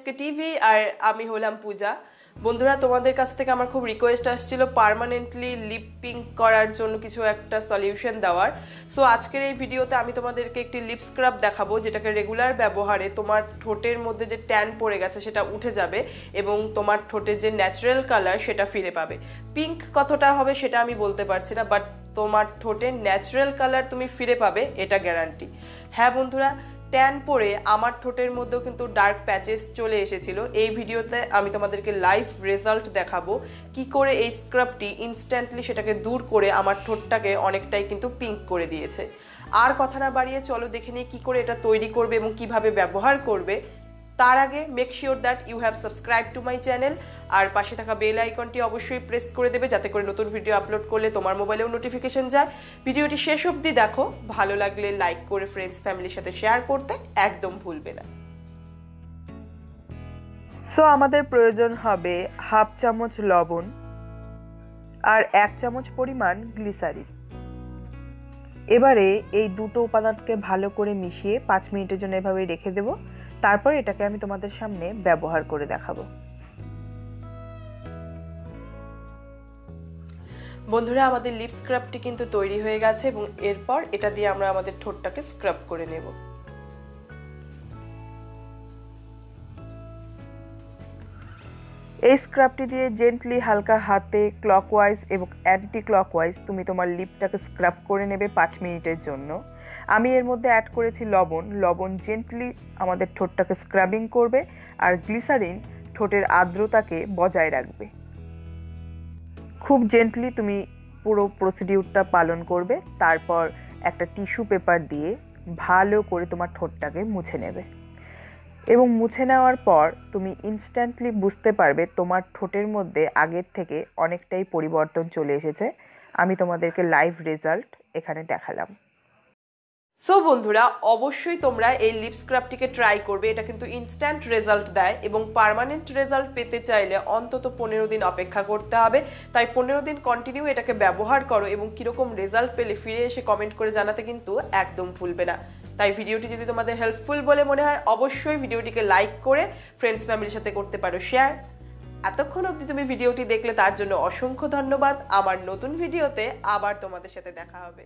SK TV আর আমি হলাম পূজা। বন্ধুরা, তোমাদের কাছ থেকে আমার খুব রিকোয়েস্ট আসছিল পার্মানেন্টলি লিপ পিঙ্ক করার জন্য কিছু একটা সলিউশন দেওয়ার। সো আজকের এই ভিডিওতে আমি তোমাদেরকে একটি লিপ স্ক্রাব দেখাবো যেটাকে রেগুলার ব্যবহারে তোমার ঠোঁটের মধ্যে যে ট্যান পড়ে গেছে সেটা উঠে যাবে এবং তোমার ঠোঁটের যে ন্যাচারাল কালার সেটা ফিরে পাবে। পিঙ্ক কতটা হবে সেটা আমি বলতে পারছি না, বাট তোমার ঠোঁটের ন্যাচারাল কালার তুমি ফিরে পাবে, এটা গ্যারান্টি। হ্যাঁ বন্ধুরা, ট্যান পরে আমার ঠোঁটের মধ্যেও কিন্তু ডার্ক প্যাচেস চলে এসেছিল। এই ভিডিওতে আমি তোমাদেরকে লাইভ রেজাল্ট দেখাবো কি করে এই স্ক্রাবটি ইনস্ট্যান্টলি সেটাকে দূর করে আমার ঠোঁটটাকে অনেকটাই কিন্তু পিঙ্ক করে দিয়েছে। আর কথা না বাড়িয়ে চলো দেখে নিই কি করে এটা তৈরি করবে এবং কিভাবে ব্যবহার করবে। তার আগে make sure that you have subscribe to my channel, আর পাশে থাকা বেল আইকনটি অবশ্যই প্রেস করে দেবে যাতে করে নতুন ভিডিও আপলোড করলে তোমার মোবাইলেও নোটিফিকেশন যায়। ভিডিওটি শেষ অবধি দেখো, ভালো লাগলে লাইক করে ফ্রেন্ডস ফ্যামিলির সাথে শেয়ার করতে একদম ভুলবে না। সো আমাদের প্রয়োজন হবে হাফ চামচ লবণ আর 1 চামচ পরিমাণ গ্লিসারিন। এবারে এই দুটো উপাদানকে ভালো করে মিশিয়ে 5 মিনিটের জন্য এভাবে রেখে দেব। তারপর এটাকে আমি তোমাদের সামনে ব্যবহার করে দেখাবো। বন্ধুরা, আমাদের লিপ স্ক্রাবটি কিন্তু তৈরি হয়ে গেছে এবং এরপর এটা দিয়ে আমরা আমাদের ঠোঁটটাকে স্ক্রাব করে নেব। এই স্ক্রাবটি দিয়ে জেন্টলি হালকা হাতে ক্লকওয়াইজ এবং অ্যান্টি ক্লকওয়াইজ তুমি তোমার লিপটাকে স্ক্রাব করে নেবে 5 মিনিটের জন্য। আমি এর মধ্যে অ্যাড করেছি লবণ জেন্টলি আমাদের ঠোঁটটাকে স্ক্রাবিং করবে, আর গ্লিসারিন ঠোঁটের আর্দ্রতাকে বজায় রাখবে। খুব জেন্টলি তুমি পুরো প্রসিডিউরটা পালন করবে। তারপর একটা টিস্যু পেপার দিয়ে ভালো করে তোমার ঠোঁটটাকে মুছে নেবে এবং মুছে নেওয়ার পর তুমি ইনস্ট্যান্টলি বুঝতে পারবে তোমার ঠোঁটের মধ্যে আগের থেকে অনেকটাই পরিবর্তন চলে এসেছে। আমি তোমাদেরকে লাইভ রেজাল্ট এখানে দেখালাম। সো বন্ধুরা, অবশ্যই তোমরা এই লিপ স্ক্রাবটিকে ট্রাই করবে। এটা কিন্তু ইনস্ট্যান্ট রেজাল্ট দেয় এবং পার্মানেন্ট রেজাল্ট পেতে চাইলে অন্তত 15 দিন অপেক্ষা করতে হবে। তাই 15 দিন কন্টিনিউ এটাকে ব্যবহার করো এবং কীরকম রেজাল্ট পেলে ফিরে এসে কমেন্ট করে জানাতে কিন্তু একদম ভুলবে না। তাই ভিডিওটি যদি তোমাদের হেল্পফুল বলে মনে হয় অবশ্যই ভিডিওটিকে লাইক করে ফ্রেন্ডস ফ্যামিলির সাথে করতে পারো শেয়ার। এতক্ষণ অবধি তুমি ভিডিওটি দেখলে তার জন্য অসংখ্য ধন্যবাদ। আমার নতুন ভিডিওতে আবার তোমাদের সাথে দেখা হবে।